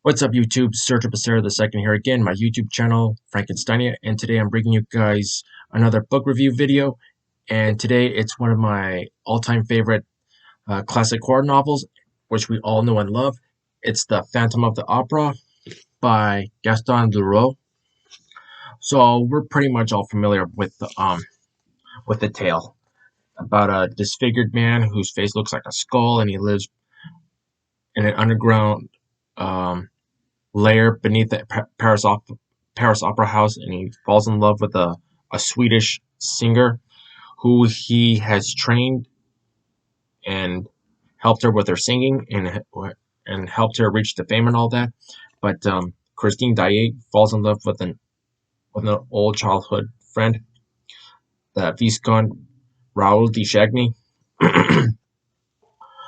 What's up, YouTube? Sergio Becerra II here again, my YouTube channel, Frankensteinia, and today I'm bringing you guys another book review video. And today it's one of my all-time favorite classic horror novels, which we all know and love. It's The Phantom of the Opera by Gaston Leroux. So we're pretty much all familiar with the tale about a disfigured man whose face looks like a skull, and he lives in an underground um, lair beneath the Paris Opera House, and he falls in love with a Swedish singer who he has trained and helped her with her singing and helped her reach the fame and all that. But Christine Daae falls in love with an old childhood friend, the Viscount Raoul de Chagny.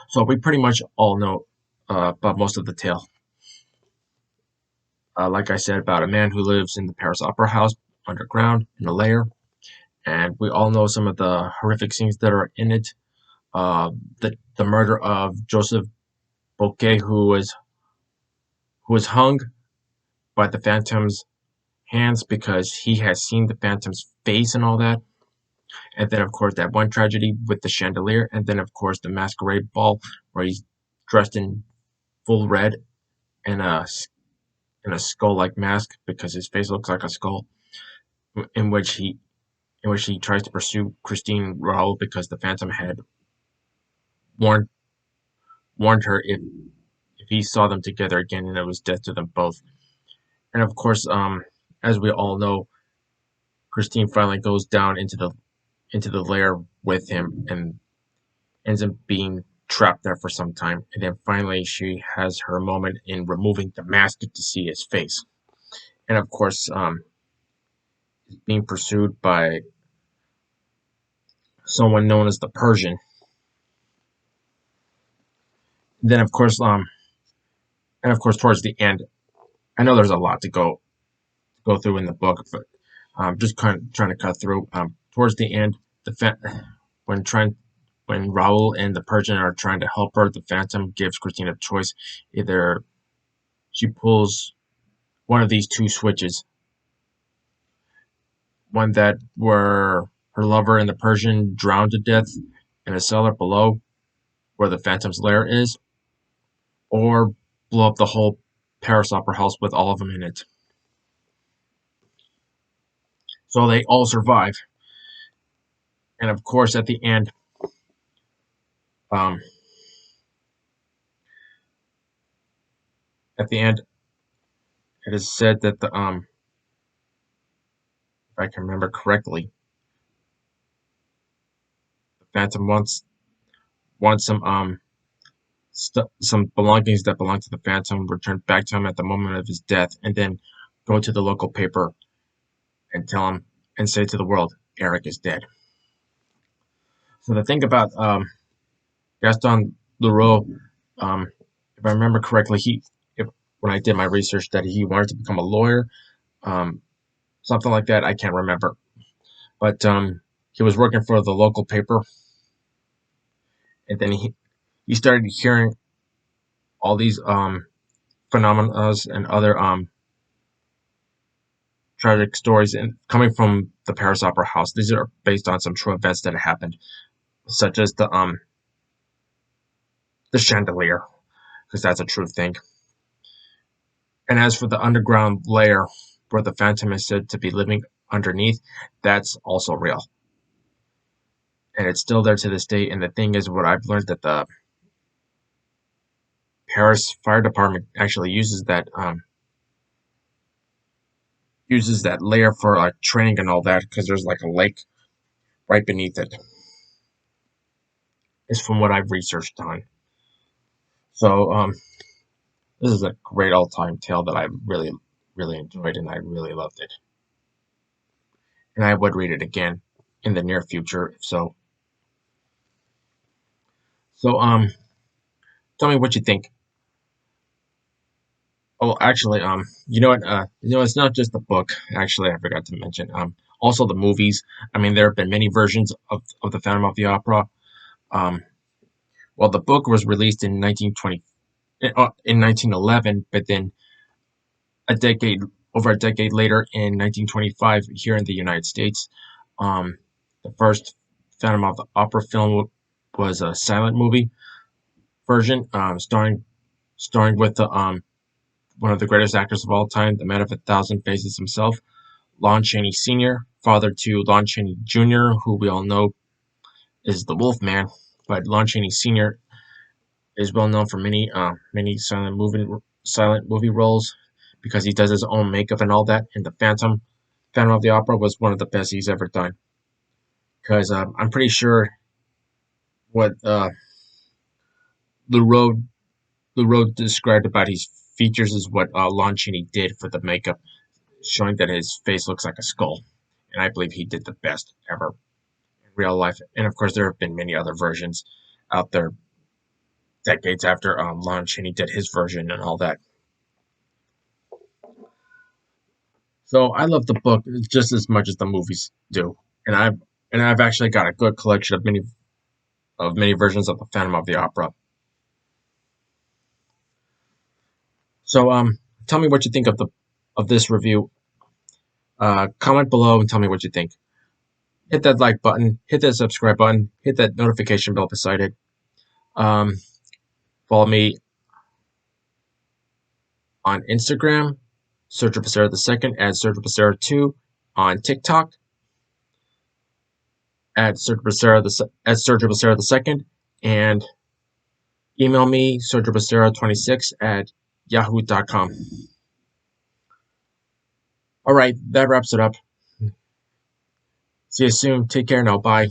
So we pretty much all know about most of the tale. Like I said, about a man who lives in the Paris Opera House underground in a lair, and we all know some of the horrific scenes that are in it. Uh, the murder of Joseph Bouquet, who was hung by the Phantom's hands because he has seen the Phantom's face and all that. And then, of course, that one tragedy with the chandelier, and then, of course, the masquerade ball where he's dressed in full red and a skull-like mask because his face looks like a skull, in which he tries to pursue Christine Raoul because the Phantom had warned warned her if he saw them together again, and it was death to them both. And of course, as we all know, Christine finally goes down into the lair with him and ends up being trapped there for some time. And then finally, she has her moment in removing the mask to see his face. And of course, being pursued by someone known as the Persian. Then, and of course, towards the end, I know there's a lot to go through in the book, but just kind of trying to cut through. Towards the end, when trying when Raoul and the Persian are trying to help her, the Phantom gives Christine a choice. Either she pulls one of these two switches, one that where her lover and the Persian drowned to death in a cellar below where the Phantom's lair is, or blow up the whole Paris Opera House with all of them in it. So they all survive. And of course, um, at the end, it is said that if I can remember correctly, the Phantom wants some belongings that belong to the Phantom returned back to him at the moment of his death, and then go to the local paper and tell him and say to the world, Eric is dead. So the thing about Gaston Leroux, if I remember correctly, when I did my research, that he wanted to become a lawyer, um, something like that. I can't remember, but he was working for the local paper, and then he started hearing all these phenomena and other tragic stories coming from the Paris Opera House. These are based on some true events that happened, such as the chandelier, because that's a true thing. And as for the underground lair where the Phantom is said to be living underneath, that's also real, and it's still there to this day. And the thing is, what I've learned, that the Paris Fire Department actually uses that layer for training and all that, because there's like a lake right beneath it. Is from what I've researched on. So this is a great all-time tale that I really enjoyed, and I really loved it. And I would read it again in the near future, if so. So tell me what you think. Oh, actually, you know what? It's not just the book. Actually, I forgot to mention. Also the movies. I mean, there have been many versions of the Phantom of the Opera. Um, well, the book was released in 1920, in 1911, but then a decade over a decade later in 1925 here in the United States. Um, the first Phantom of the Opera film was a silent movie version, starring with one of the greatest actors of all time, the man of a thousand faces himself, Lon Chaney Sr., father to Lon Chaney Jr., who we all know is the Wolfman, but Lon Chaney Sr. is well known for many silent movie roles because he does his own makeup and all that. And the Phantom of the Opera was one of the best he's ever done. Because I'm pretty sure what Leroux Leroux described about his features is what Lon Chaney did for the makeup, showing that his face looks like a skull. And I believe he did the best ever in real life. And of course, there have been many other versions out there decades after Lon Chaney did his version and all that. So I love the book just as much as the movies do, and I've actually got a good collection of many versions of the Phantom of the Opera. So tell me what you think of this review. Comment below and tell me what you think. Hit that like button, hit that subscribe button, hit that notification bell beside it. Um, Follow me on Instagram, Sergio Becerra the second, at Sergio Becerra 2, on TikTok, at Sergio Becerra the second, and email me, sergiobacera26 at yahoo.com. All right, that wraps it up. See you soon. Take care now. Bye.